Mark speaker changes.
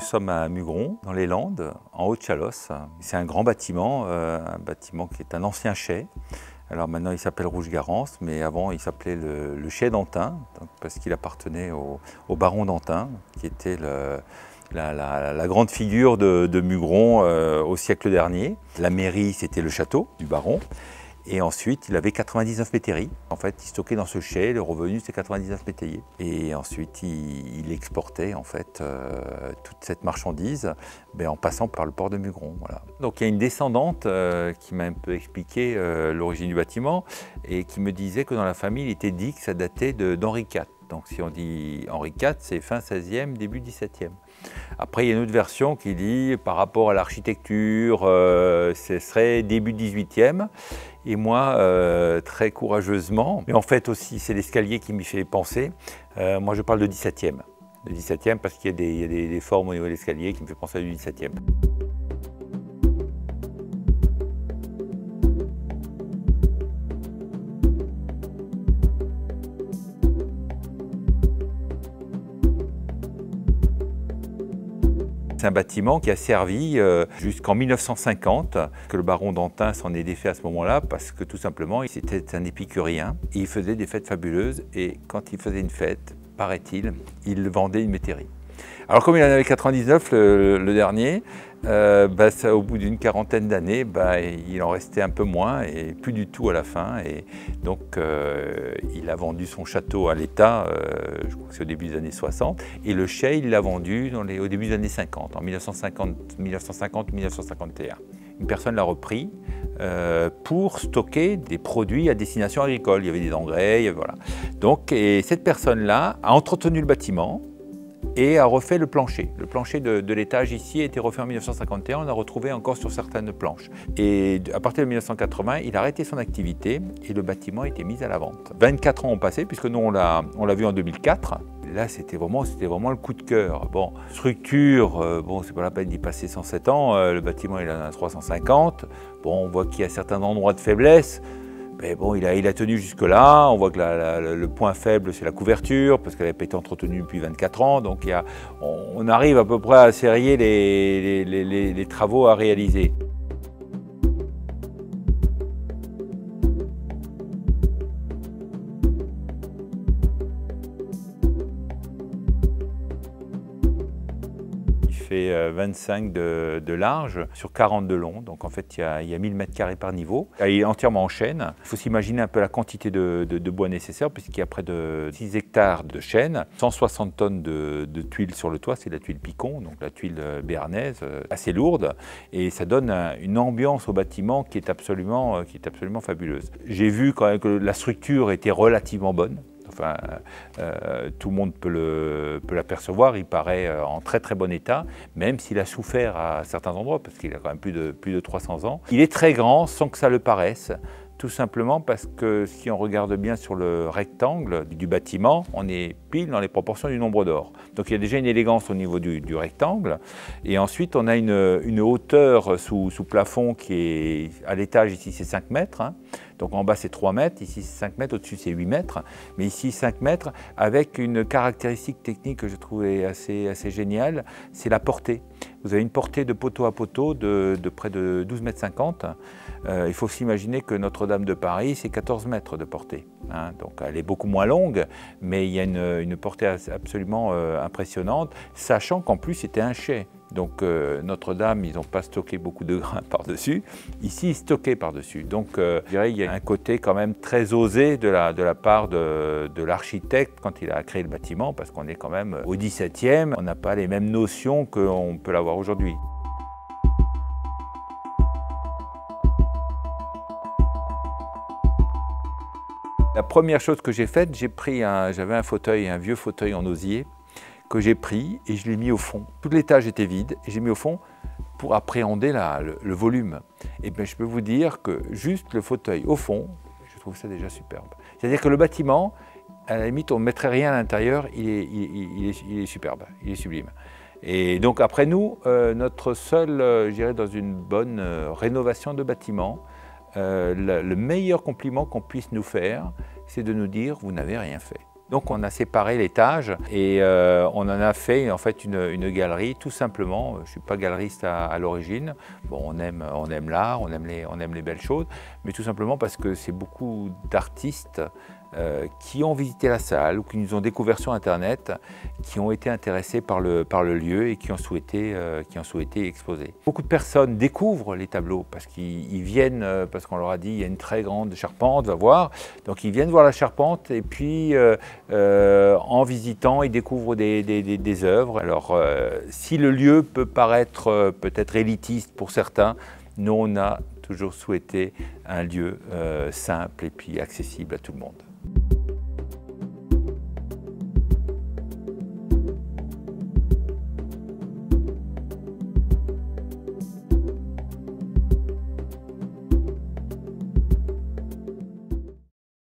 Speaker 1: Nous sommes à Mugron, dans les Landes, en Haute-Chalosse. C'est un grand bâtiment qui est un ancien chai. Alors maintenant il s'appelle Rouge-Garance, mais avant il s'appelait le chai d'Antin, parce qu'il appartenait au baron d'Antin, qui était la grande figure de Mugron au siècle dernier. La mairie, c'était le château du baron. Et ensuite, il avait 99 métairies. En fait, il stockait dans ce chai, le revenu, c'est 99 métayers. Et ensuite, il exportait en fait toute cette marchandise en passant par le port de Mugron. Voilà. Donc il y a une descendante qui m'a un peu expliqué l'origine du bâtiment et qui me disait que dans la famille, il était dit que ça datait d'Henri IV. Donc si on dit Henri IV, c'est fin 16e, début 17e. Après, il y a une autre version qui dit, par rapport à l'architecture, ce serait début 18e. Et moi, très courageusement, mais en fait aussi, c'est l'escalier qui m'y fait penser. Moi, je parle de 17e. De 17e parce qu'il y a des formes au niveau de l'escalier qui me fait penser à du 17e. C'est un bâtiment qui a servi jusqu'en 1950, que le baron d'Antin s'en est défait à ce moment-là, parce que tout simplement, c'était un épicurien. Il faisait des fêtes fabuleuses et quand il faisait une fête, paraît-il, il vendait une métairie. Alors comme il en avait 99, le dernier, au bout d'une quarantaine d'années, il en restait un peu moins et plus du tout à la fin. Et donc il a vendu son château à l'État, je crois que c'est au début des années 60, et le chai, il l'a vendu au début des années 50, en 1950-1951. Une personne l'a repris pour stocker des produits à destination agricole. Il y avait des engrais, voilà. Donc, et cette personne-là a entretenu le bâtiment et a refait le plancher. Le plancher de l'étage ici a été refait en 1951, on a retrouvé encore sur certaines planches. Et à partir de 1980, il a arrêté son activité et le bâtiment a été mis à la vente. 24 ans ont passé, puisque nous on l'a vu en 2004. Là, c'était vraiment le coup de cœur. Bon, structure, c'est pas la peine d'y passer 107 ans, le bâtiment il en a 350. Bon, on voit qu'il y a certains endroits de faiblesse. Mais bon, il a tenu jusque-là. On voit que le point faible, c'est la couverture, parce qu'elle n'a pas été entretenue depuis 24 ans. Donc on arrive à peu près à serrer les travaux à réaliser. Il fait 25 de large sur 40 de long, donc en fait il y a 1000 m² par niveau. Il est entièrement en chêne. Il faut s'imaginer un peu la quantité de bois nécessaire puisqu'il y a près de 6 hectares de chêne, 160 tonnes de tuiles sur le toit, c'est la tuile Picon, donc la tuile béarnaise, assez lourde, et ça donne une ambiance au bâtiment qui est absolument fabuleuse. J'ai vu quand même que la structure était relativement bonne. Enfin, tout le monde peut l'apercevoir, il paraît en très très bon état, même s'il a souffert à certains endroits, parce qu'il a quand même plus de 300 ans. Il est très grand sans que ça le paraisse, tout simplement parce que si on regarde bien sur le rectangle du bâtiment, on est pile dans les proportions du nombre d'or. Donc il y a déjà une élégance au niveau du rectangle, et ensuite on a une hauteur sous plafond qui est à l'étage, ici c'est 5 mètres, hein. Donc en bas c'est 3 mètres, ici c'est 5 mètres, au-dessus c'est 8 mètres, mais ici 5 mètres, avec une caractéristique technique que je trouvais assez géniale, c'est la portée. Vous avez une portée de poteau à poteau de près de 12,50 m. Il faut s'imaginer que Notre-Dame de Paris, c'est 14 mètres de portée, hein. Donc elle est beaucoup moins longue, mais il y a une portée absolument impressionnante, sachant qu'en plus c'était un chai. Donc Notre-Dame, ils n'ont pas stocké beaucoup de grains par-dessus. Ici, ils stockaient par-dessus. Donc je dirais qu'il y a un côté quand même très osé de la part de l'architecte quand il a créé le bâtiment, parce qu'on est quand même au XVIIe, on n'a pas les mêmes notions qu'on peut l'avoir aujourd'hui. La première chose que j'ai faite, j'avais un fauteuil, un vieux fauteuil en osier, que j'ai pris et je l'ai mis au fond. Tout l'étage était vide et j'ai mis au fond pour appréhender le volume. Et bien je peux vous dire que juste le fauteuil au fond, je trouve ça déjà superbe. C'est-à-dire que le bâtiment, à la limite on ne mettrait rien à l'intérieur, il est superbe, il est sublime. Et donc après nous, notre seul, je dirais dans une bonne rénovation de bâtiment, le meilleur compliment qu'on puisse nous faire, c'est de nous dire vous n'avez rien fait. Donc on a séparé l'étage et on en a fait en fait une galerie tout simplement. Je ne suis pas galeriste à l'origine. Bon, on aime l'art, on aime les belles choses, mais tout simplement parce que c'est beaucoup d'artistes qui ont visité la salle ou qui nous ont découvert sur Internet, qui ont été intéressés par le lieu et qui ont souhaité exposer. Beaucoup de personnes découvrent les tableaux parce qu'ils viennent, parce qu'on leur a dit il y a une très grande charpente, va voir. Donc ils viennent voir la charpente et puis en visitant, ils découvrent des œuvres. Alors si le lieu peut paraître peut-être élitiste pour certains, nous on a toujours souhaité un lieu simple et puis accessible à tout le monde.